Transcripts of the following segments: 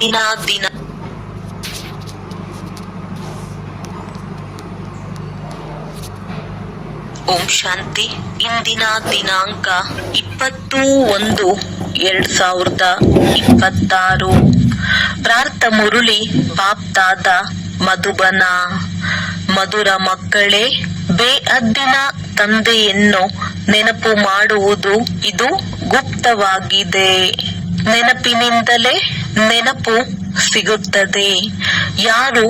ಇಂದಿನ ದಿನ ಓಂ ಶಾಂತಿ. ಇಂದಿನ ದಿನಾಂಕ 20/1/2026. ಪ್ರಾರ್ಥ ಮುರುಳಿ ಬಾಪ್ತಾದ ಮಧುಬನ. ಮಧುರ ಮಕ್ಕಳೇ, ಬೇಅದ್ದಿನ ತಂದೆಯನ್ನು ನೆನಪು ಮಾಡುವುದು ಇದು ಗುಪ್ತವಾಗಿದೆ. ನೆನಪಿನಿಂದಲೇ ನೆನಪು ಸಿಗುತ್ತದೆ. ಯಾರು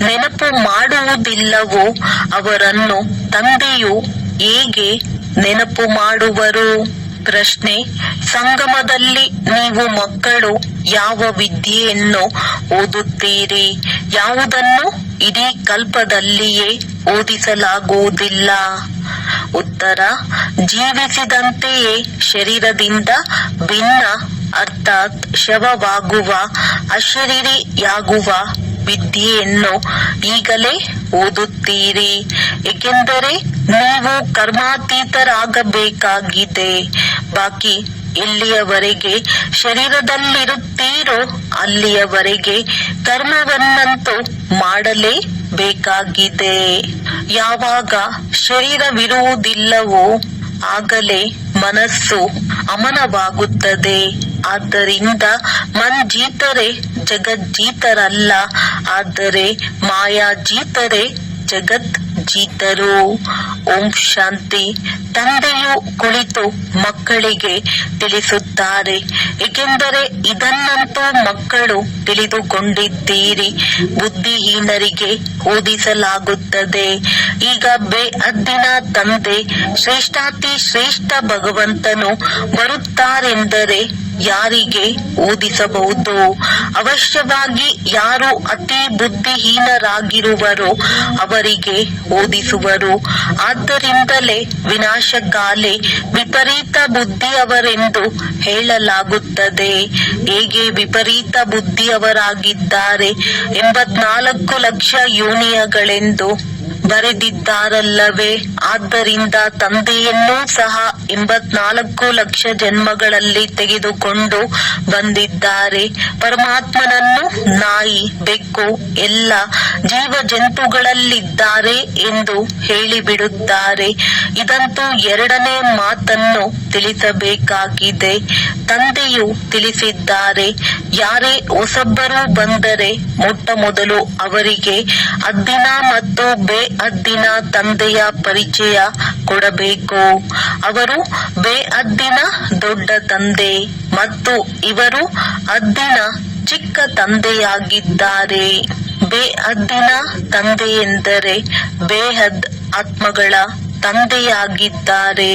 ನೆನಪು ಮಾಡುವುದಿಲ್ಲವೋ ಅವರನ್ನು ತಂದೆಯು ಹೇಗೆ ನೆನಪು ಮಾಡುವರು? ಪ್ರಶ್ನೆ: ಸಂಗಮದಲ್ಲಿ ನೀವು ಮಕ್ಕಳು ಯಾವ ವಿದ್ಯೆಯನ್ನು ಓದುತ್ತೀರಿ? ಯಾವುದನ್ನು ಇಡೀ ಕಲ್ಪದಲ್ಲಿಯೇ ಓದಿಸಲಾಗುವುದಿಲ್ಲ? ಉತ್ತರ: ಜೀವಿಸಿದಂತೆಯೇ ಶರೀರದಿಂದ ಭಿನ್ನ, ಅರ್ಥಾತ್ ಶವವಾಗುವ, ಅಶರೀರಿಯಾಗುವ ವಿದ್ಯೆಯನ್ನು ಈಗಲೇ ಓದುತ್ತೀರಿ. ಏಕೆಂದರೆ ನೀವು ಕರ್ಮಾತೀತರಾಗಬೇಕಾಗಿದೆ. ಬಾಕಿ ಎಲ್ಲಿಯವರೆಗೆ ಶರೀರದಲ್ಲಿರುತ್ತೀರೋ ಅಲ್ಲಿಯವರೆಗೆ ಕರ್ಮವನ್ನಂತೂ ಮಾಡಲೇಬೇಕಾಗಿದೆ. ಯಾವಾಗ ಶರೀರವಿರುವುದಿಲ್ಲವೋ ಆಗಲೇ ಮನಸ್ಸು ಅಮನವಾಗುತ್ತದೆ. ಆದ್ದರಿಂದ ಮನ್ಜೀತರೇ ಜಗಜ್ಜೀತರಲ್ಲ, ಆದರೆ ಮಾಯಾಜೀತರೇ ಜಗತ್ ಜೀತರು. ಓಂ ಶಾಂತಿ. ತಂದೆಯು ಕುಳಿತು ಮಕ್ಕಳಿಗೆ ತಿಳಿಸುತ್ತಾರೆ, ಏಕೆಂದರೆ ಇದನ್ನಂತೂ ಮಕ್ಕಳು ತಿಳಿದುಕೊಂಡಿದ್ದೀರಿ. ಬುದ್ಧಿಹೀನರಿಗೆ ಓದಿಸಲಾಗುತ್ತದೆ. ಈಗ ಬೇಅದ್ದಿನ ತಂದೆ ಶ್ರೇಷ್ಠಾತಿ ಶ್ರೇಷ್ಠ ಭಗವಂತನು ಬರುತ್ತಾರೆಂದರೆ ಯಾರಿಗೆ ಓದಿಸಬಹುದು? ಅವಶ್ಯವಾಗಿ ಯಾರು ಅತಿ ಬುದ್ಧಿಹೀನರಾಗಿರುವರೋ ಅವರಿಗೆ ಓದಿಸುವರು. ಆದ್ದರಿಂದಲೇ ವಿನಾಶಕಾಲೆ ವಿಪರೀತ ಬುದ್ಧಿಯವರೆಂದು ಹೇಳಲಾಗುತ್ತದೆ. ಹೇಗೆ ವಿಪರೀತ ಬುದ್ಧಿಯವರಾಗಿದ್ದಾರೆ? 84 ಲಕ್ಷ ಯೋನಿಯಗಳೆಂದು ಬರೆದಿದ್ದಾರಲ್ಲವೇ? ಆದ್ದರಿಂದ ತಂದೆಯನ್ನೂ ಸಹ 84 ಲಕ್ಷ ಜನ್ಮಗಳಲ್ಲಿ ತೆಗೆದುಕೊಂಡು ಬಂದಿದ್ದಾರೆ. ಪರಮಾತ್ಮನನ್ನು ನಾಯಿ, ಬೆಕ್ಕು ಎಲ್ಲ ಜೀವ ಜಂತುಗಳಲ್ಲಿದ್ದಾರೆ ಎಂದು ಹೇಳಿಬಿಡುತ್ತಾರೆ. ಇದಂತೂ ಎರಡನೇ ಮಾತನ್ನು ತಿಳಿಸಬೇಕಾಗಿದೆ. ತಂದೆಯು ತಿಳಿಸಿದ್ದಾರೆ, ಯಾರೇ ಹೊಸಬ್ಬರು ಬಂದರೆ ಮೊಟ್ಟ ಮೊದಲು ಅವರಿಗೆ ಅದ್ದಿನ ಮತ್ತು ಬೇಅದ್ದಿನ ತಂದೆಯ ಪರಿಚಯ ಕೊಡಬೇಕು. ಅವರು ಬೇಅದ್ದಿನ ದೊಡ್ಡ ತಂದೆ ಮತ್ತು ಇವರು ಅದ್ದಿನ ಚಿಕ್ಕ ತಂದೆಯಾಗಿದ್ದಾರೆ. ಬೇಅದ್ದಿನ ತಂದೆಯೆಂದರೆ ಬೇಹದ್ ಆತ್ಮಗಳ ತಂದೆಯಾಗಿದ್ದಾರೆ.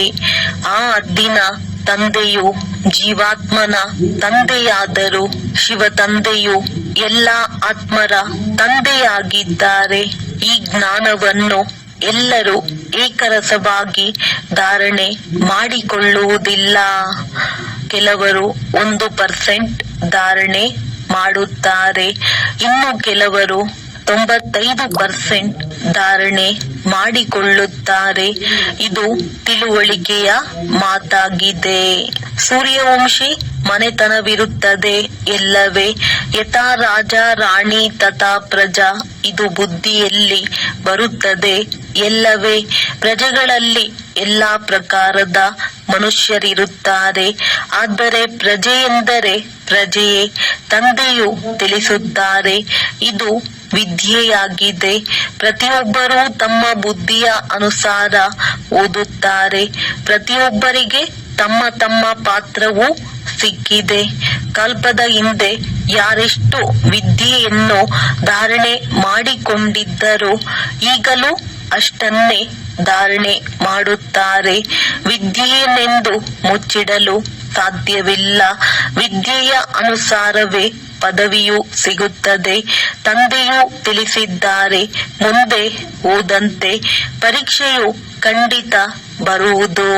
ಆ ಅದ್ದಿನ ತಂದೆಯು ಜೀವಾತ್ಮನ ತಂದೆಯಾದರು. ಶಿವ ತಂದೆಯು ಎಲ್ಲ ಆತ್ಮರ ತಂದೆಯಾಗಿದ್ದಾರೆ. ಈ ಜ್ಞಾನವನ್ನು ಎಲ್ಲರೂ ಏಕರಸವಾಗಿ ಧಾರಣೆ ಮಾಡಿಕೊಳ್ಳುವುದಿಲ್ಲ. ಕೆಲವರು 1% ಧಾರಣೆ ಮಾಡುತ್ತಾರೆ, ಇನ್ನು ಕೆಲವರು 95% ಧಾರಣೆ ಮಾಡಿಕೊಳ್ಳುತ್ತಾರೆ. ಇದು ತಿಳುವಳಿಕೆಯ ಮಾತಾಗಿದೆ. ಸೂರ್ಯವಂಶಿ ಮನೆತನವಿರುತ್ತದೆ ಎಲ್ಲವೇ? ಯಥಾ ರಾಜ ರಾಣಿ ತಥಾ ಪ್ರಜಾ. ಇದು ಬುದ್ಧಿಯಲ್ಲಿ ಬರುತ್ತದೆ ಎಲ್ಲವೇ? ಪ್ರಜೆಗಳಲ್ಲಿ ಎಲ್ಲಾ ಪ್ರಕಾರದ ಮನುಷ್ಯರಿರುತ್ತಾರೆ. ಆದರೆ ಪ್ರಜೆ ಎಂದರೆ ಪ್ರಜೆಯೇ. ತಂದೆಯು ತಿಳಿಸುತ್ತಾರೆ, ಇದು ವಿದ್ಯೆಯಾಗಿದೆ. ಪ್ರತಿಯೊಬ್ಬರೂ ತಮ್ಮ ಬುದ್ಧಿಯ ಅನುಸಾರ ಓದುತ್ತಾರೆ. ಪ್ರತಿಯೊಬ್ಬರಿಗೆ ತಮ್ಮ ತಮ್ಮ ಪಾತ್ರವೂ ಸಿಕ್ಕಿದೆ. ಕಲ್ಪದ ಹಿಂದೆ ಯಾರೆಷ್ಟು ವಿದ್ಯೆಯನ್ನು ಧಾರಣೆ ಮಾಡಿಕೊಂಡಿದ್ದರೋ ಈಗಲೂ ಅಷ್ಟನ್ನೇ ಧಾರಣೆ ಮಾಡುತ್ತಾರೆ. ವಿದ್ಯೆಯನ್ನೆಂದು ಮುಚ್ಚಿಡಲು ಸಾಧ್ಯವಿಲ್ಲ. ವಿದ್ಯೆಯ ಅನುಸಾರವೇ ಪದವಿಯು ಸಿಗುತ್ತದೆ. ತಂದೆಯು ತಿಳಿಸಿದ್ದಾರೆ, ಮುಂದೆ ಹೋದಂತೆ ಪರೀಕ್ಷೆಯು ಖಂಡಿತ ಬರುವುದು.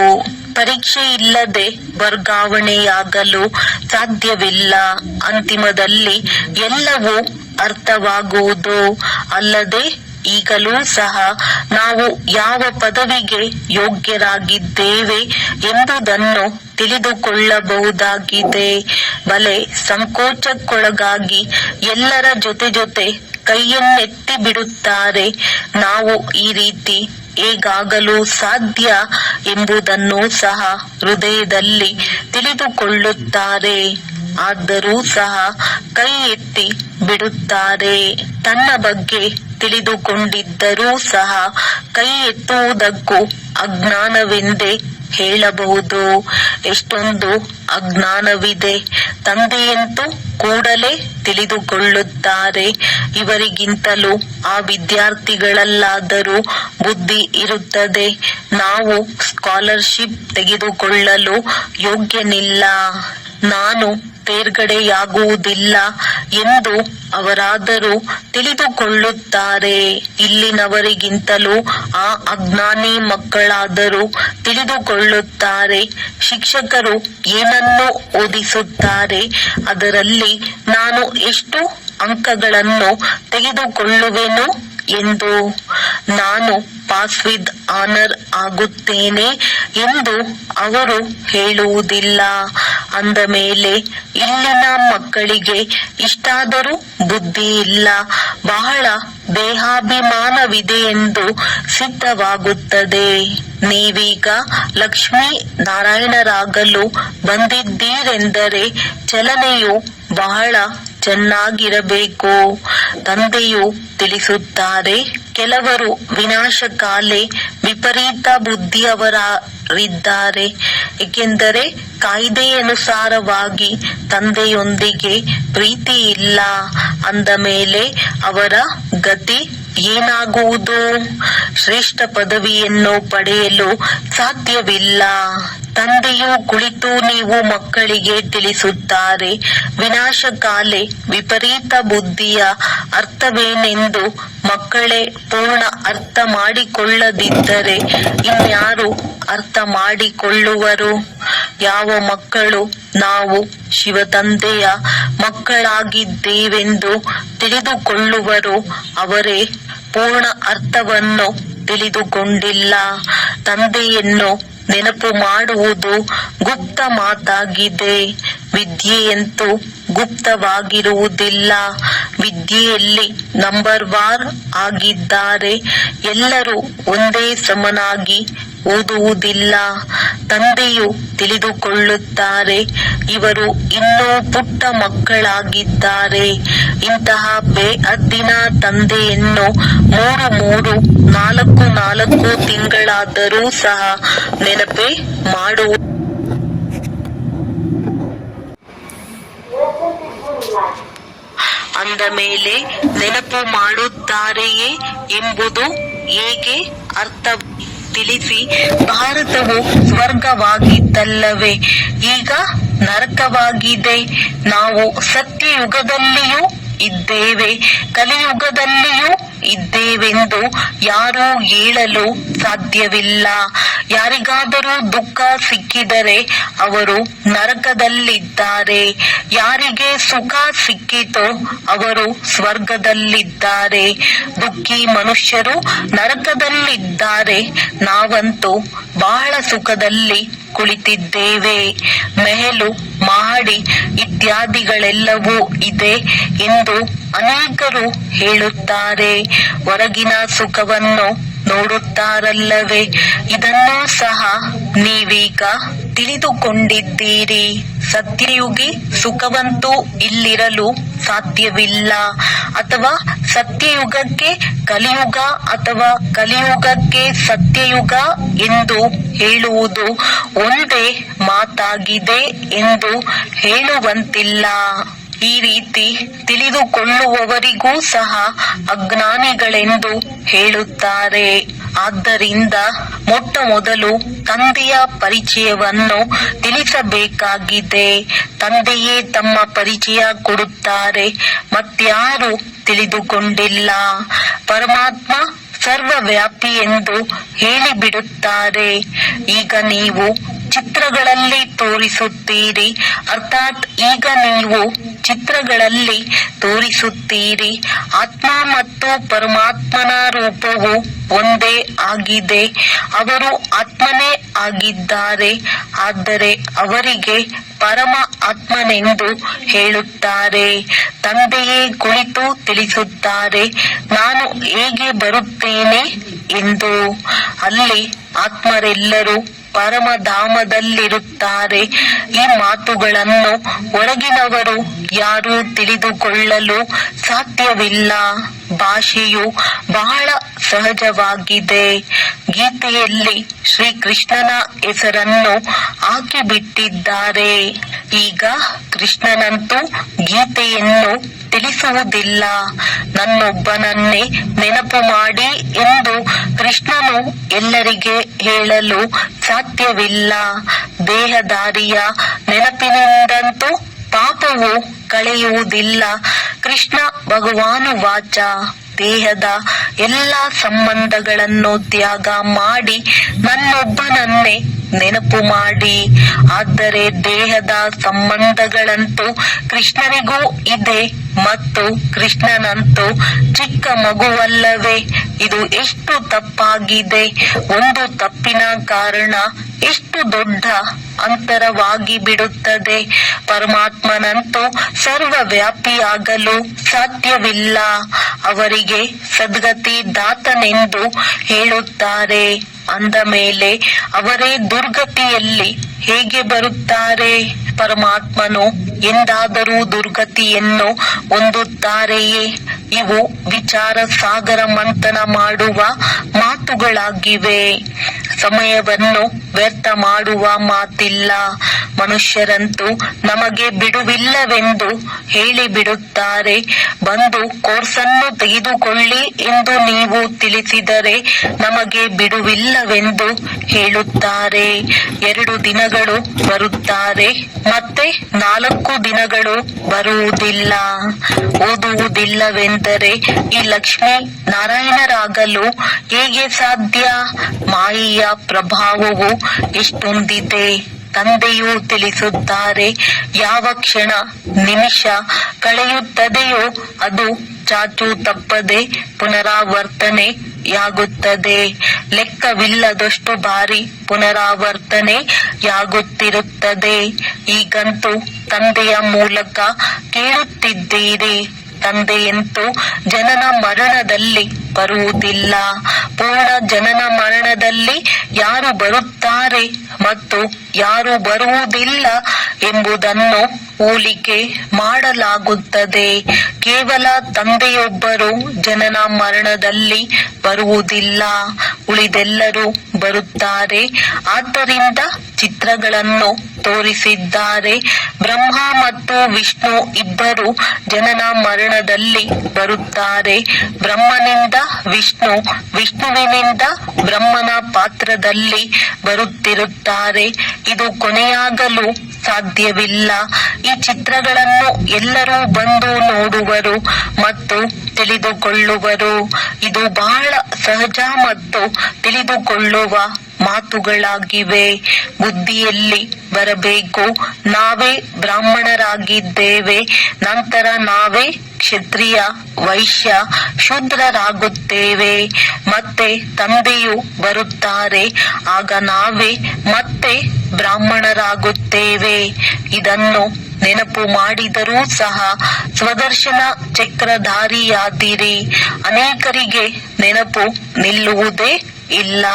ಪರೀಕ್ಷೆ ಇಲ್ಲದೆ ವರ್ಗಾವಣೆಯಾಗಲು ಸಾಧ್ಯವಿಲ್ಲ. ಅಂತಿಮದಲ್ಲಿ ಎಲ್ಲವೂ ಅರ್ಥವಾಗುವುದು. ಅಲ್ಲದೆ ಈಗಲೂ ಸಹ ನಾವು ಯಾವ ಪದವಿಗೆ ಯೋಗ್ಯರಾಗಿದ್ದೇವೆ ಎಂಬುದನ್ನು ತಿಳಿದುಕೊಳ್ಳಬಹುದಾಗಿದೆ. ಬಲೆ ಸಂಕೋಚಕ್ಕೊಳಗಾಗಿ ಎಲ್ಲರ ಜೊತೆ ಕೈಯನ್ನೆತ್ತಿ ಬಿಡುತ್ತಾರೆ. ನಾವು ಈ ರೀತಿ ಹೇಗಾಗಲು ಸಾಧ್ಯ ಎಂಬುದನ್ನು ಸಹ ಹೃದಯದಲ್ಲಿ ತಿಳಿದುಕೊಳ್ಳುತ್ತಾರೆ. ಆದರೂ ಸಹ ಕೈ ಎತ್ತಿ ಬಿಡುತ್ತಾರೆ. ತನ್ನ ಬಗ್ಗೆ ತಿಳಿದುಕೊಂಡಿದ್ದರೂ ಸಹ ಕೈ ಎತ್ತುವುದಕ್ಕೂ ಅಜ್ಞಾನವೆಂದೇ ಹೇಳಬಹುದು. ಎಷ್ಟೊಂದು ಅಜ್ಞಾನವಿದೆ. ತಂದೆಯಂತೂ ಕೂಡಲೇ ತಿಳಿದುಕೊಳ್ಳುತ್ತಾರೆ. ಇವರಿಗಿಂತಲೂ ಆ ವಿದ್ಯಾರ್ಥಿಗಳಲ್ಲಾದರೂ ಬುದ್ಧಿ ಇರುತ್ತದೆ. ನಾವು ಸ್ಕಾಲರ್ಶಿಪ್ ತೆಗೆದುಕೊಳ್ಳಲು ಯೋಗ್ಯನಿಲ್ಲ, ನಾನು ತೇರ್ಗಡೆಯಾಗುವುದಿಲ್ಲ ಎಂದು ಅವರಾದರೂ ತಿಳಿದುಕೊಳ್ಳುತ್ತಾರೆ. ಇಲ್ಲಿನವರಿಗಿಂತಲೂ ಆ ಅಜ್ಞಾನಿ ಮಕ್ಕಳಾದರೂ ತಿಳಿದುಕೊಳ್ಳುತ್ತಾರೆ. ಶಿಕ್ಷಕರು ಏನನ್ನು ಓದಿಸುತ್ತಾರೆ, ಅದರಲ್ಲಿ ನಾನು ಎಷ್ಟು ಅಂಕಗಳನ್ನು ತೆಗೆದುಕೊಳ್ಳುವೆನು ಎಂದು. ನಾನು ಪಾಸ್ ವಿತ್ ಆನರ್ ಆಗುತ್ತೇನೆ ಎಂದು ಅವರು ಹೇಳುವುದಿಲ್ಲ. ಅಂದ ಮೇಲೆ ಇಲ್ಲಿನ ಮಕ್ಕಳಿಗೆ ಇಷ್ಟಾದರೂ ಬುದ್ಧಿ ಇಲ್ಲ, ಬಹಳ ದೇಹಾಭಿಮಾನವಿದೆ ಎಂದು ಸಿದ್ಧವಾಗುತ್ತದೆ. ನೀವೀಗ ಲಕ್ಷ್ಮೀ ನಾರಾಯಣರಾಗಲು ಬಂದಿದ್ದೀರೆಂದರೆ ಚಲನೆಯು ಬಹಳ ಚೆನ್ನಾಗಿರಬೇಕು. ತಂದೆಯು ತಿಳಿಸುತ್ತಾರೆ, ಕೆಲವರು ವಿನಾಶಕಾಲೆ ವಿಪರೀತ ಬುದ್ಧಿಯವರಿದ್ದಾರೆ. ಏಕೆಂದರೆ ಕಾಯ್ದೆಯನುಸಾರವಾಗಿ ತಂದೆಯೊಂದಿಗೆ ಪ್ರೀತಿ ಇಲ್ಲ. ಅಂದ ಮೇಲೆ ಅವರ ಗತಿ ಏನಾಗುವುದು? ಶ್ರೇಷ್ಠ ಪದವಿಯನ್ನು ಪಡೆಯಲು ಸಾಧ್ಯವಿಲ್ಲ. ತಂದೆಯು ಕುಳಿತು ನೀವು ಮಕ್ಕಳಿಗೆ ತಿಳಿಸುತ್ತಾರೆ, ವಿನಾಶಕಾಲೆ ವಿಪರೀತ ಬುದ್ಧಿಯ ಅರ್ಥವೇನೆಂದು ಮಕ್ಕಳೇ ಪೂರ್ಣ ಅರ್ಥ ಮಾಡಿಕೊಳ್ಳದಿದ್ದರೆ ಇನ್ಯಾರು ಅರ್ಥ ಮಾಡಿಕೊಳ್ಳುವರು? ಯಾವ ಮಕ್ಕಳು ನಾವು ಶಿವತಂದೆಯ ಮಕ್ಕಳಾಗಿದ್ದೇವೆಂದು ತಿಳಿದುಕೊಳ್ಳುವರು ಅವರೇ ಪೂರ್ಣ ಅರ್ಥವನ್ನು ತಿಳಿದುಕೊಂಡಿಲ್ಲ. ತಂದೆಯನ್ನು ನೆನಪು ಮಾಡುವುದು ಗುಪ್ತ ಮಾತಾಗಿದೆ. ವಿದ್ಯೆಯಂತೂ ಗುಪ್ತವಾಗಿರುವುದಿಲ್ಲ. ವಿದ್ಯೆಯಲ್ಲಿ ನಂಬರ್ ವಾರ್ ಆಗಿದ್ದಾರೆ. ಎಲ್ಲರೂ ಒಂದೇ ಸಮನಾಗಿ ಓದುವುದಿಲ್ಲ. ತಂದೆಯು ತಿಳಿದುಕೊಳ್ಳುತ್ತಾರೆ, ಇವರು ಇನ್ನೂ ಪುಟ್ಟ ಮಕ್ಕಳಾಗಿದ್ದಾರೆ. ಇಂತಹ ಬೇಅದ್ದಿನ ತಂದೆಯನ್ನು 3-4 ತಿಂಗಳಾದರೂ ಸಹ ನೆನಪೇ ಮಾಡುವ ಅಂದ ಮೇಲೆ ನೆನಪು ಮಾಡುತ್ತಾರೆಯೇ ಎಂಬುದು ಹೇಗೆ ಅರ್ಥ ತಿಳಿಸಿ. ಭಾರತವು ಸ್ವರ್ಗವಾಗಿದ್ದಲ್ಲವೇ, ಈಗ ನರಕವಾಗಿದೆ. ನಾವು ಸತ್ಯಯುಗದಲ್ಲಿಯೂ ಇದ್ದೇವೆ, ಕಲಿಯುಗದಲ್ಲಿಯೂ ಇದ್ದೇವೆಂದು ಯಾರೂ ಹೇಳಲು ಸಾಧ್ಯವಿಲ್ಲ. ಯಾರಿಗಾದರೂ ದುಃಖ ಸಿಕ್ಕಿದರೆ ಅವರು ನರಕದಲ್ಲಿದ್ದಾರೆ. ಯಾರಿಗೆ ಸುಖ ಸಿಕ್ಕಿತೋ ಅವರು ಸ್ವರ್ಗದಲ್ಲಿದ್ದಾರೆ. ದುಃಖಿ ಮನುಷ್ಯರು ನರಕದಲ್ಲಿದ್ದಾರೆ. ನಾವಂತೂ ಬಹಳ ಸುಖದಲ್ಲಿ ಕುಳಿತಿದ್ದೇವೆ. ಮೆಹಲು, ಮಹಡಿ ಇತ್ಯಾದಿಗಳೆಲ್ಲವೂ ಇದೆ ಎಂದು ಅನೇಕರು ಹೇಳುತ್ತಾರೆ. ಹೊರಗಿನ ಸುಖವನ್ನು ನೋಡುತ್ತಾರಲ್ಲವೇ, ಇದನ್ನೂ ಸಹ ನೀವೀಗ ತಿಳಿದುಕೊಂಡಿದ್ದೀರಿ. ಸತ್ಯಯುಗಿ ಸುಖವಂತೂ ಇಲ್ಲಿರಲು ಸಾಧ್ಯವಿಲ್ಲ. ಅಥವಾ ಸತ್ಯಯುಗಕ್ಕೆ ಕಲಿಯುಗ ಅಥವಾ ಕಲಿಯುಗಕ್ಕೆ ಸತ್ಯಯುಗ ಎಂದು ಹೇಳುವುದು ಒಂದೇ ಮಾತಾಗಿದೆ ಎಂದು ಹೇಳುವಂತಿಲ್ಲ. ಈ ರೀತಿ ತಿಳಿದುಕೊಳ್ಳುವವರಿಗೂ ಸಹ ಅಜ್ಞಾನಿಗಳೆಂದು ಹೇಳುತ್ತಾರೆ. ಆದ್ದರಿಂದ ಮೊಟ್ಟ ಮೊದಲು ತಂದೆಯ ಪರಿಚಯವನ್ನು ತಿಳಿಸಬೇಕಾಗಿದೆ. ತಂದೆಯೇ ತಮ್ಮ ಪರಿಚಯ ಕೊಡುತ್ತಾರೆ, ಮತ್ಯಾರು ತಿಳಿದುಕೊಂಡಿಲ್ಲ. ಪರಮಾತ್ಮ ಸರ್ವವ್ಯಾಪಿ ಎಂದು ಹೇಳಿಬಿಡುತ್ತಾರೆ. ಈಗ ನೀವು ಚಿತ್ರಗಳಲ್ಲಿ ತೋರಿಸುತ್ತೀರಿ, ಅರ್ಥಾತ್ ಈಗ ನೀವು ಚಿತ್ರಗಳಲ್ಲಿ ತೋರಿಸುತ್ತೀರಿ. ಆತ್ಮ ಮತ್ತು ಪರಮಾತ್ಮನ ರೂಪವು ಒಂದೇ ಆಗಿದೆ. ಅವರು ಆತ್ಮನೇ ಆಗಿದ್ದಾರೆ. ಆದರೆ ಅವರಿಗೆ ಪರಮ ಆತ್ಮನೆಂದು ಹೇಳುತ್ತಾರೆ. ತಂದೆಯೇ ಕುಳಿತು ತಿಳಿಸುತ್ತಾರೆ, ನಾನು ಹೇಗೆ ಬರುತ್ತೇನೆ ಎಂದು. ಅಲ್ಲಿ ಆತ್ಮರೆಲ್ಲರೂ ಪರಮಧಾಮದಲ್ಲಿರುತ್ತಾರೆ. ಈ ಮಾತುಗಳನ್ನು ಹೊರಗಿನವರು ಯಾರೂ ತಿಳಿದುಕೊಳ್ಳಲು ಸಾಧ್ಯವಿಲ್ಲ. ಭಾಷೆಯು ಬಹಳ ಸಹಜವಾಗಿದೆ. ಗೀತೆಯಲ್ಲಿ ಶ್ರೀಕೃಷ್ಣನ ಹೆಸರನ್ನು ಹಾಕಿಬಿಟ್ಟಿದ್ದಾರೆ. ಈಗ ಕೃಷ್ಣನಂತೂ ಗೀತೆಯನ್ನು ತಿಳಿಸುವುದಿಲ್ಲ. ನನ್ನೊಬ್ಬನನ್ನೇ ನೆನಪು ಮಾಡಿ ಎಂದು ಕೃಷ್ಣನು ಎಲ್ಲರಿಗೆ ಹೇಳಲು ಸಾಧ್ಯವಿಲ್ಲ. ದೇಹದಾರಿಯ ನೆನಪಿನಿಂದಂತೂ ಪಾಪವು ಕಳೆಯುವುದಿಲ್ಲ. ಕೃಷ್ಣ ಭಗವಾನುವಾಚ, ದೇಹದ ಎಲ್ಲ ಸಂಬಂಧಗಳನ್ನು ತ್ಯಾಗ ಮಾಡಿ ನನ್ನೊಬ್ಬನನ್ನೇ ನೆನಪು ಮಾಡಿ. ಆದರೆ ದೇಹದ ಸಂಬಂಧಗಳಂತೂ ಕೃಷ್ಣನಿಗೂ ಇದೆ ಮತ್ತು ಕೃಷ್ಣನಂತೂ ಚಿಕ್ಕ ಮಗುವಲ್ಲವೇ? ಇದು ಎಷ್ಟು ತಪ್ಪಾಗಿದೆ. ಒಂದು ತಪ್ಪಿನ ಕಾರಣ ಎಷ್ಟು ದೊಡ್ಡ ಅಂತರವಾಗಿ ಬಿಡುತ್ತದೆ. ಪರಮಾತ್ಮನಂತೂ ಸರ್ವವ್ಯಾಪಿಯಾಗಲು ಸಾಧ್ಯವಿಲ್ಲ. ಅವರಿಗೆ ಸದ್ಗತಿ ದಾತನೆಂದು ಹೇಳುತ್ತಾರೆ. ಅಂದ ಮೇಲೆ ಅವರೇ ದುರ್ಗತಿಯಲ್ಲಿ ಹೇಗೆ ಬರುತ್ತಾರೆ? ಪರಮಾತ್ಮನು ಎಂದಾದರೂ ದುರ್ಗತಿಯನ್ನು ಹೊಂದುತ್ತಾರೆಯೇ? ಇವು ವಿಚಾರ ಸಾಗರ ಮಂಥನ ಮಾಡುವ ಮಾತುಗಳಾಗಿವೆ. ಸಮಯವನ್ನು ವ್ಯರ್ಥ ಮಾಡುವ ಮಾತಿಲ್ಲ. ಮನುಷ್ಯರಂತೂ ನಮಗೆ ಬಿಡುವಿಲ್ಲವೆಂದು ಹೇಳಿಬಿಡುತ್ತಾರೆ. ಬಂದು ಕೋರ್ಸನ್ನು ತೆಗೆದುಕೊಳ್ಳಿ ಎಂದು ನೀವು ತಿಳಿಸಿದರೆ ನಮಗೆ ಬಿಡುವಿಲ್ಲವೆಂದು ಹೇಳುತ್ತಾರೆ. 2 ದಿನಗಳು ಬರುತ್ತಾರೆ, ಮತ್ತೆ 4 ದಿನಗಳು ಬರುವುದಿಲ್ಲ. ಓದುವುದಿಲ್ಲವೆಂದರೆ ಈ ಲಕ್ಷ್ಮೀ ನಾರಾಯಣರಾಗಲು ಹೇಗೆ ಸಾಧ್ಯ? ಮಾಯೆಯ ಪ್ರಭಾವವು ಎಷ್ಟೊಂದಿದೆ. ತಂದೆಯೂ ತಿಳಿಸುತ್ತಾರೆ, ಯಾವ ಕ್ಷಣ ನಿಮಿಷ ಕಳೆಯುತ್ತದೆಯೋ ಅದು ಚಾಚು ತಪ್ಪದೆ ಪುನರಾವರ್ತನೆಯಾಗುತ್ತದೆ. ಲೆಕ್ಕವಿಲ್ಲದಷ್ಟು ಬಾರಿ ಪುನರಾವರ್ತನೆಯಾಗುತ್ತಿರುತ್ತದೆ. ಈಗಂತೂ ತಂದೆಯ ಮೂಲಕ ಕೇಳುತ್ತಿದ್ದೀರಿ. ತಂದೆಯಂತೂ ಜನನ ಮರಣದಲ್ಲಿ ಬರುವುದಿಲ್ಲ. ಪೂರ್ಣ ಜನನ ಮರಣದಲ್ಲಿ ಯಾರು ಬರುತ್ತಾರೆ ಮತ್ತು ಯಾರು ಬರುವುದಿಲ್ಲ ಎಂಬುದನ್ನು ಹೋಲಿಕೆ ಮಾಡಲಾಗುತ್ತದೆ. ಕೇವಲ ತಂದೆಯೊಬ್ಬರು ಜನನ ಮರಣದಲ್ಲಿ ಬರುವುದಿಲ್ಲ, ಉಳಿದೆಲ್ಲರೂ ಬರುತ್ತಾರೆ. ಆದ್ದರಿಂದ ಚಿತ್ರಗಳನ್ನು ತೋರಿಸಿದ್ದಾರೆ. ಬ್ರಹ್ಮ ಮತ್ತು ವಿಷ್ಣು ಇಬ್ಬರು ಜನನ ಮರಣದಲ್ಲಿ ಬರುತ್ತಾರೆ. ಬ್ರಹ್ಮನಿಂದ ವಿಷ್ಣು, ವಿಷ್ಣುವಿನಿಂದ ಬ್ರಹ್ಮನ ಪಾತ್ರದಲ್ಲಿ ಬರುತ್ತಿರುತ್ತಾರೆ. ಇದು ಕೊನೆಯಾಗಲು ಸಾಧ್ಯವಿಲ್ಲ. ಈ ಚಿತ್ರಗಳನ್ನು ಎಲ್ಲರೂ ಬಂದು ನೋಡುವರು ಮತ್ತು ತಿಳಿದುಕೊಳ್ಳುವರು. ಇದು ಬಹಳ ಸಹಜ ಮತ್ತು ತಿಳಿದುಕೊಳ್ಳುವ ಮಾತುಗಳಾಗಿವೆ. ಬುದ್ಧಿಯಲ್ಲಿ ಬರಬೇಕು, ನಾವೇ ಬ್ರಾಹ್ಮಣರಾಗಿದ್ದೇವೆ, ನಂತರ ನಾವೇ ಕ್ಷತ್ರಿಯ, ವೈಶ್ಯ, ಶೂದ್ರರಾಗುತ್ತೇವೆ. ಮತ್ತೆ ತಂದೆಯು ಬರುತ್ತಾರೆ, ಆಗ ನಾವೇ ಮತ್ತೆ ಬ್ರಾಹ್ಮಣರಾಗುತ್ತೇವೆ. ಇದನ್ನು ನೆನಪು ಮಾಡಿದರೂ ಸಹ ಸ್ವದರ್ಶನ ಚಕ್ರಧಾರಿಯಾದಿರಿ. ಅನೇಕರಿಗೆ ನೆನಪು ನಿಲ್ಲುವುದೇ ಇಲ್ಲ.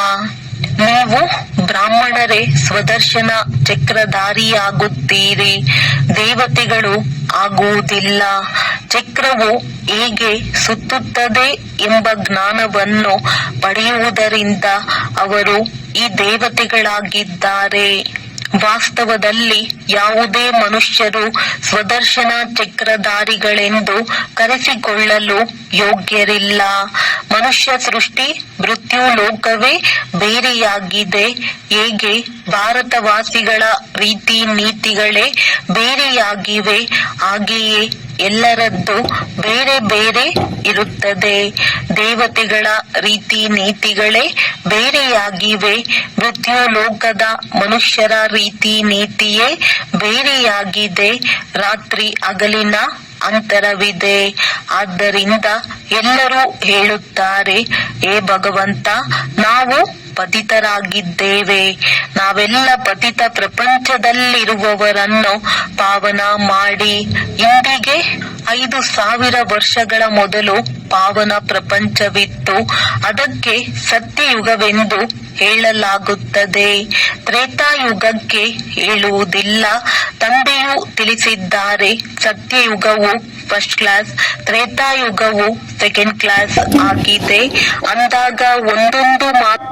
ನೀವು ಬ್ರಾಹ್ಮಣರೇ ಸ್ವದರ್ಶನ ಚಕ್ರಧಾರಿಯಾಗುತ್ತೀರಿ, ದೇವತೆಗಳು ಆಗುವುದಿಲ್ಲ. ಚಕ್ರವು ಹೇಗೆ ಸುತ್ತುತ್ತದೆ ಎಂಬ ಜ್ಞಾನವನ್ನು ಪಡೆಯುವುದರಿಂದ ಅವರು ಈ ದೇವತೆಗಳಾಗಿದ್ದಾರೆ. ವಾಸ್ತವದಲ್ಲಿ ಯಾವುದೇ ಮನುಷ್ಯರು ಸ್ವದರ್ಶನ ಚಕ್ರಧಾರಿಗಳೆಂದು ಕರೆಸಿಕೊಳ್ಳಲು ಯೋಗ್ಯರಿಲ್ಲ. ಮನುಷ್ಯ ಸೃಷ್ಟಿ ಮೃತ್ಯು ಲೋಕವೇ ಬೇರೆಯಾಗಿದೆ. ಹೇಗೆ ಭಾರತವಾಸಿಗಳ ರೀತಿ ನೀತಿಗಳೇ ಬೇರೆಯಾಗಿವೆ, ಹಾಗೆಯೇ ಎಲ್ಲರದ್ದು ಬೇರೆ ಬೇರೆ ಇರುತ್ತದೆ. ದೇವತೆಗಳ ರೀತಿ ನೀತಿಗಳೇ ಬೇರೆಯಾಗಿವೆ. ಮೃತ್ಯುಲೋಕದ ಮನುಷ್ಯರ ರೀತಿ ನೀತಿಯೇ ಬೇರೆಯಾಗಿದೆ. ರಾತ್ರಿ ಹಗಲಿನ ಅಂತರವಿದೆ. ಆದ್ದರಿಂದ ಎಲ್ಲರೂ ಹೇಳುತ್ತಾರೆ, ಹೇ ಭಗವಂತ, ನಾವು ಪತಿತರಾಗಿದ್ದೇವೆ. ನಾವೆಲ್ಲ ಪತಿತ ಪ್ರಪಂಚದಲ್ಲಿರುವವರನ್ನು ಪಾವನ ಮಾಡಿ. ಇಂದಿಗೆ 5,000 ವರ್ಷಗಳ ಮೊದಲು ಪಾವನ ಪ್ರಪಂಚವಿತ್ತು. ಅದಕ್ಕೆ ಸತ್ಯಯುಗವೆಂದು ಹೇಳಲಾಗುತ್ತದೆ. ತ್ರೇತಾಯುಗಕ್ಕೆ ಹೇಳುವುದಿಲ್ಲ. ತಂದೆಯು ತಿಳಿಸಿದ್ದಾರೆ, ಸತ್ಯಯುಗವು ಫಸ್ಟ್ ಕ್ಲಾಸ್, ತ್ರೇತಾಯುಗವು ಸೆಕೆಂಡ್ ಕ್ಲಾಸ್ ಆಗಿದೆ. ಅಂದಾಗ ಒಂದೊಂದು ಮಾತು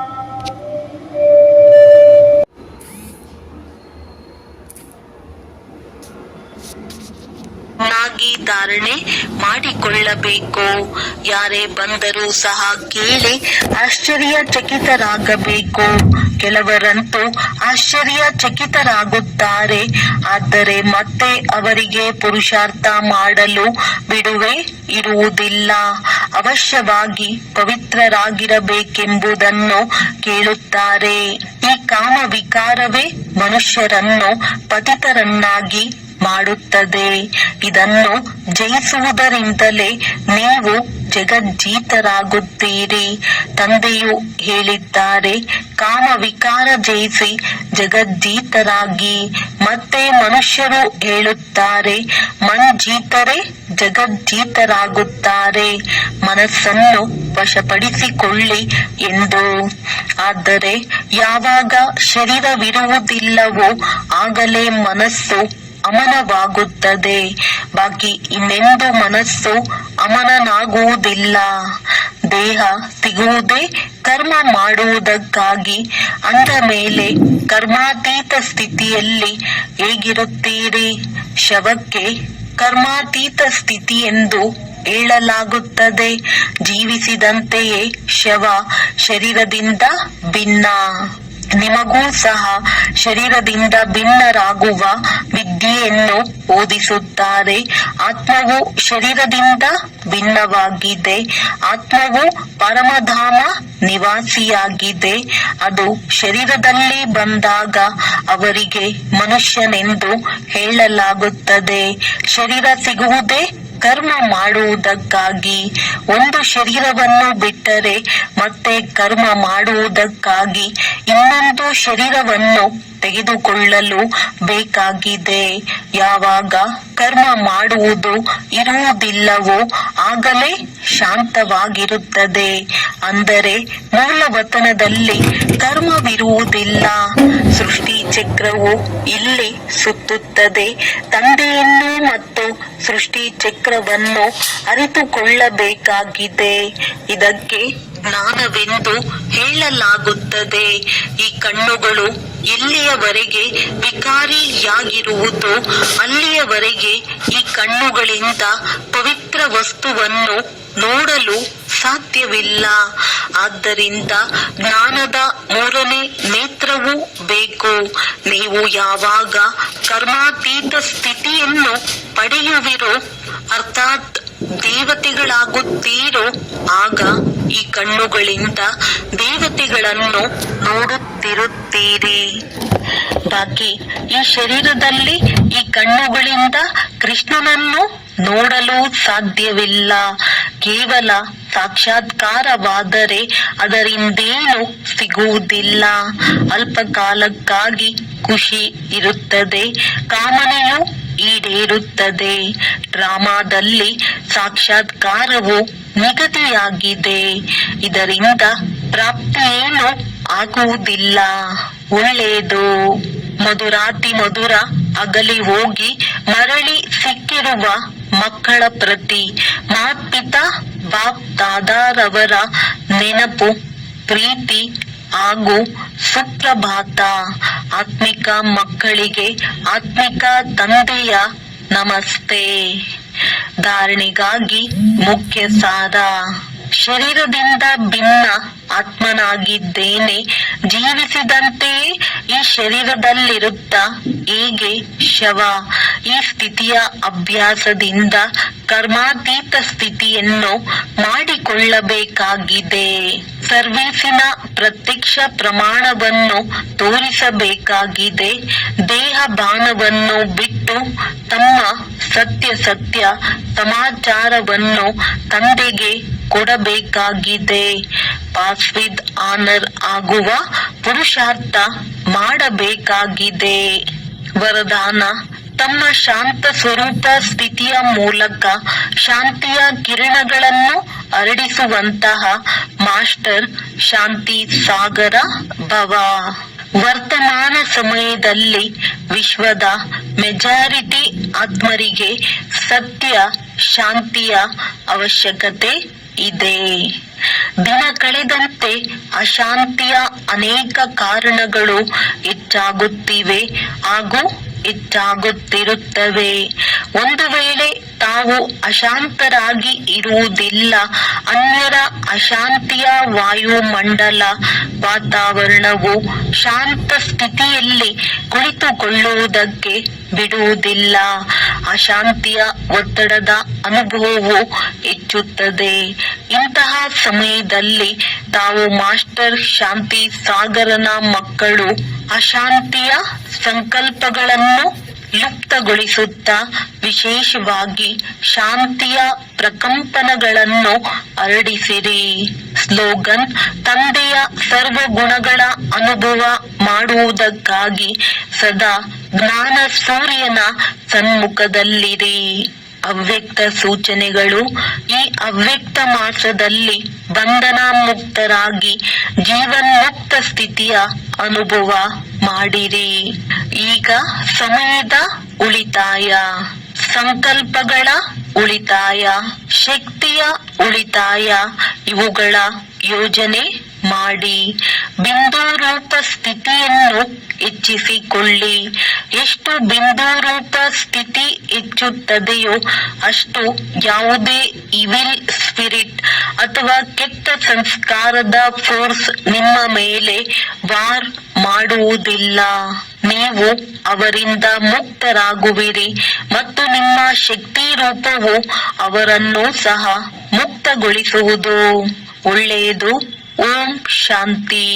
ಧಾರಣೆ ಮಾಡಿಕೊಳ್ಳಬೇಕು. ಯಾರೇ ಬಂದರೂ ಸಹ ಕೇಳಿ ಆಶ್ಚರ್ಯಚಕಿತರಾಗಬೇಕು. ಕೆಲವರಂತೂ ಆಶ್ಚರ್ಯಚಕಿತರಾಗುತ್ತಾರೆ. ಆದರೆ ಮತ್ತೆ ಅವರಿಗೆ ಪುರುಷಾರ್ಥ ಮಾಡಲು ಬಿಡುವೆ ಇರುವುದಿಲ್ಲ. ಅವಶ್ಯವಾಗಿ ಪವಿತ್ರರಾಗಿರಬೇಕೆಂಬುದನ್ನು ಕೇಳುತ್ತಾರೆ. ಈ ಕಾಮ ವಿಕಾರವೇ ಮನುಷ್ಯರನ್ನು ಪತಿತರನ್ನಾಗಿ ಮಾಡುತ್ತದೆ. ಇದನ್ನು ಜಯಿಸುವುದರಿಂದಲೇ ನೀವು ಜಗಜ್ಜೀತರಾಗುತ್ತೀರಿ. ತಂದೆಯು ಹೇಳಿದ್ದಾರೆ, ಕಾಮ ವಿಕಾರ ಜಯಿಸಿ ಜಗಜ್ಜೀತರಾಗಿ. ಮತ್ತೆ ಮನುಷ್ಯರು ಹೇಳುತ್ತಾರೆ, ಮನ್ಜೀತರೇ ಜಗಜ್ಜೀತರಾಗುತ್ತಾರೆ. ಮನಸ್ಸನ್ನು ವಶಪಡಿಸಿಕೊಳ್ಳಿ ಎಂದು. ಆದರೆ ಯಾವಾಗ ಶರೀರವಿರುವುದಿಲ್ಲವೋ ಆಗಲೇ ಮನಸ್ಸು ಅಮನವಾಗುತ್ತದೆ. ಬಾಕಿ ಇನ್ನೆಂದು ಮನಸ್ಸು ಅಮನನಾಗುವುದಿಲ್ಲ. ದೇಹ ಸಿಗುವುದೇ ಕರ್ಮ ಮಾಡುವುದಕ್ಕಾಗಿ. ಅಂದ ಮೇಲೆ ಕರ್ಮಾತೀತ ಸ್ಥಿತಿಯಲ್ಲಿ ಹೇಗಿರುತ್ತೀರಿ? ಶವಕ್ಕೆ ಕರ್ಮಾತೀತ ಸ್ಥಿತಿ ಎಂದು ಹೇಳಲಾಗುತ್ತದೆ. ಜೀವಿಸಿದಂತೆಯೇ ಶವ ಶರೀರದಿಂದ ಭಿನ್ನ. ನಿಮಗೂ ಸಹ ಶರೀರದಿಂದ ಭಿನ್ನರಾಗುವ ವಿದ್ಯೆಯನ್ನು ಓದಿಸುತ್ತಾರೆ. ಆತ್ಮವು ಶರೀರದಿಂದ ಭಿನ್ನವಾಗಿದೆ. ಆತ್ಮವು ಪರಮಧಾಮ ನಿವಾಸಿಯಾಗಿದೆ. ಅದು ಶರೀರದಲ್ಲಿ ಬಂದಾಗ ಅವರಿಗೆ ಮನುಷ್ಯನೆಂದು ಹೇಳಲಾಗುತ್ತದೆ. ಶರೀರ ಸಿಗುವುದೇ ಕರ್ಮ ಮಾಡುವುದಕ್ಕಾಗಿ. ಒಂದು ಶರೀರವನ್ನು ಬಿಟ್ಟರೆ ಮತ್ತೆ ಕರ್ಮ ಮಾಡುವುದಕ್ಕಾಗಿ ಇನ್ನೊಂದು ಶರೀರವನ್ನು ತೆಗೆದುಕೊಳ್ಳಲು ಬೇಕಾಗಿದೆ. ಯಾವಾಗ ಕರ್ಮ ಮಾಡುವುದು ಇರುವುದಿಲ್ಲವೋ ಆಗಲೇ ಶಾಂತವಾಗಿರುತ್ತದೆ. ಅಂದರೆ ಮೂಲವತನದಲ್ಲಿ ಕರ್ಮವಿರುವುದಿಲ್ಲ. ಸೃಷ್ಟಿ ಚಕ್ರವು ಇಲ್ಲಿ ಸುತ್ತುತ್ತದೆ. ತಂದೆಯನ್ನು ಮತ್ತು ಸೃಷ್ಟಿ ಚಕ್ರವನ್ನು ಅರಿತುಕೊಳ್ಳಬೇಕಾಗಿದೆ. ಇದಕ್ಕೆ ಜ್ಞಾನವೆಂದು ಹೇಳಲಾಗುತ್ತದೆ. ಈ ಕಣ್ಣುಗಳು ಎಲ್ಲಿಯವರೆಗೆ ವಿಕಾರಿಯಾಗಿರುವುದೋ ಅಲ್ಲಿಯವರೆಗೆ ಈ ಕಣ್ಣುಗಳಿಂದ ಪವಿತ್ರ ವಸ್ತುವನ್ನು ನೋಡಲು ಸಾಧ್ಯವಿಲ್ಲ. ಆದ್ದರಿಂದ ಜ್ಞಾನದ 3ನೇ ನೇತ್ರವೂ ಬೇಕು. ನೀವು ಯಾವಾಗ ಕರ್ಮಾತೀತ ಸ್ಥಿತಿಯನ್ನು ಪಡೆಯುವಿರೋ, ಅರ್ಥಾತ್ ದೇವತೆಗಳಾಗುತ್ತೀರೋ, ಆಗ ಈ ಕಣ್ಣುಗಳಿಂದ ದೇವತೆಗಳನ್ನು ನೋಡುತ್ತಿರುತ್ತೀರಿ. ಬಾಕಿ ಈ ಶರೀರದಲ್ಲಿ ಈ ಕಣ್ಣುಗಳಿಂದ ಕೃಷ್ಣನನ್ನು ನೋಡಲು ಸಾಧ್ಯವಿಲ್ಲ. ಕೇವಲ ಸಾಕ್ಷಾತ್ಕಾರವಾದರೆ ಅದರಿಂದೇನು ಸಿಗುವುದಿಲ್ಲ. ಅಲ್ಪ ಕಾಲಕ್ಕಾಗಿ ಖುಷಿ ಇರುತ್ತದೆ, ಕಾಮನೆಯು ಈಡೇರುತ್ತದೆ. ಡ್ರಾಮಾದಲ್ಲಿ ಸಾಕ್ಷಾತ್ಕಾರವು ನಿಗದಿಯಾಗಿದೆ. ಇದರಿಂದ ಪ್ರಾಪ್ತಿಯೇನು ಆಗುವುದಿಲ್ಲ. ಒಳ್ಳೆಯದು. ಮಧುರಾತಿ ಮಧುರ ಅಗಲಿ ಹೋಗಿ ಮರಳಿ ಸಿಕ್ಕಿರುವ ಮಕ್ಕಳ ಪ್ರತಿ ಮಾತ್ಪಿತಾ ಬಾಪ್ ದಾದಾರವರ ನೆನಪು, ಪ್ರೀತಿ ಹಾಗೂ ಸುಪ್ರಭಾತ. ಆತ್ಮಿಕ ಮಕ್ಕಳಿಗೆ ಆತ್ಮಿಕ ತಂದೆಯ ನಮಸ್ತೆ. ಧಾರಣೆಗಾಗಿ ಮುಖ್ಯ ಸಾರ. ಶರೀರದಿಂದ ಭಿನ್ನ ಆತ್ಮನಾಗಿದ್ದೇನೆ. ಜೀವಿಸಿದಂತೆಯೇ ಈ ಶರೀರದಲ್ಲಿರುತ್ತಾ ಹೇಗೆ ಶವ ಈ ಸ್ಥಿತಿಯ ಅಭ್ಯಾಸದಿಂದ ಕರ್ಮಾತೀತ ಸ್ಥಿತಿಯನ್ನು ಮಾಡಿಕೊಳ್ಳಬೇಕಾಗಿದೆ. ಸರ್ವೀಸಿನ ಪ್ರತ್ಯಕ್ಷ ಪ್ರಮಾಣವನ್ನು ತೋರಿಸಬೇಕಾಗಿದೆ. ದೇಹ ಬಾಣವನ್ನು ಬಿಟ್ಟು ತಮ್ಮ ಸತ್ಯ ಸಮಾಚಾರವನ್ನು ತಂದೆಗೆ ಕೊಡಬೇಕಾಗಿದೆ. ಪಾಸ್ ವಿತ್ ಆನರ್ ಆಗುವ ಪುರುಷಾರ್ಥ ಮಾಡಬೇಕಾಗಿದೆ. ವರದಾನ: ತಮ್ಮ ಶಾಂತ ಸ್ವರೂಪ ಸ್ಥಿತಿಯ ಮೂಲಕ ಶಾಂತಿಯ ಕಿರಣಗಳನ್ನು ಹರಡಿಸುವಂತಹ ಮಾಸ್ಟರ್ ಶಾಂತಿ ಸಾಗರ ಭವ. ವರ್ತಮಾನ ಸಮಯದಲ್ಲಿ ವಿಶ್ವದ ಮೆಜಾರಿಟಿ ಆತ್ಮರಿಗೆ ಸತ್ಯ ಶಾಂತಿಯ ಅವಶ್ಯಕತೆ ಇದೆ. ದಿನ ಕಳೆದಂತೆ ಅಶಾಂತಿಯ ಅನೇಕ ಕಾರಣಗಳು ಹೆಚ್ಚಾಗುತ್ತಿವೆ ಹಾಗೂ ಹೆಚ್ಚಾಗುತ್ತಿರುತ್ತವೆ. ಒಂದು ವೇಳೆ ತಾವು ಅಶಾಂತರಾಗಿ ಇರುವುದಿಲ್ಲ, ಅನ್ಯರ ಅಶಾಂತಿಯ ವಾಯುಮಂಡಲ ವಾತಾವರಣವು ಶಾಂತ ಸ್ಥಿತಿಯಲ್ಲಿ ಕುಳಿತುಕೊಳ್ಳುವುದಕ್ಕೆ ಬಿಡುವುದಿಲ್ಲ. ಅಶಾಂತಿಯ ಒತ್ತಡದ ಅನುಭವವು ಹೆಚ್ಚುತ್ತದೆ. ಇಂತಹ ಸಮಯದಲ್ಲಿ ತಾವು ಮಾಸ್ಟರ್ ಶಾಂತಿ ಸಾಗರನ ಮಕ್ಕಳು ಅಶಾಂತಿಯ ಸಂಕಲ್ಪಗಳನ್ನು ಲುಪ್ತಗೊಳಿಸುತ್ತಾ ವಿಶೇಷವಾಗಿ ಶಾಂತಿಯ ಪ್ರಕಂಪನಗಳನ್ನು ಹರಡಿಸಿರಿ. ಸ್ಲೋಗನ್: ತಂದೆಯ ಸರ್ವ ಗುಣಗಳ ಅನುಭವ ಮಾಡುವುದಕ್ಕಾಗಿ ಸದಾ ಜ್ಞಾನ ಸೂರ್ಯನ ಸನ್ಮುಖದಲ್ಲಿರಿ. ಅವ್ಯಕ್ತ ಸೂಚನೆಗಳು: ಈ ಅವ್ಯಕ್ತ ಮಾಸದಲ್ಲಿ ಬಂಧನ ಮುಕ್ತರಾಗಿ ಜೀವನ್ಮುಕ್ತ ಸ್ಥಿತಿಯ ಅನುಭವ ಮಾಡಿರಿ. ಈಗ ಸಮಯದ ಉಳಿತಾಯ, ಸಂಕಲ್ಪಗಳ ಉಳಿತಾಯ, ಶಕ್ತಿಯ ಉಳಿತಾಯ ಇವುಗಳ ಯೋಜನೆ ಮಾಡಿ ಬಿಂದು ರೂಪ ಸ್ಥಿತಿಯನ್ನು ಹೆಚ್ಚಿಸಿಕೊಳ್ಳಿ. ಎಷ್ಟು ಬಿಂದು ರೂಪ ಸ್ಥಿತಿ ಹೆಚ್ಚುತ್ತದೆಯೋ ಅಷ್ಟು ಯಾವುದೇ ಇವಿಲ್ ಸ್ಪಿರಿಟ್ ಅಥವಾ ಕೆಟ್ಟ ಸಂಸ್ಕಾರದ ಫೋರ್ಸ್ ನಿಮ್ಮ ಮೇಲೆ ವಾರ್ ಮಾಡುವುದಿಲ್ಲ. ನೀವು ಅವರಿಂದ ಮುಕ್ತರಾಗುವಿರಿ ಮತ್ತು ನಿಮ್ಮ ಶಕ್ತಿ ರೂಪವು ಅವರನ್ನು ಸಹ ಮುಕ್ತಗೊಳಿಸುವುದು. ಒಳ್ಳೆಯದು. ಓಂ ಶಾಂತಿ.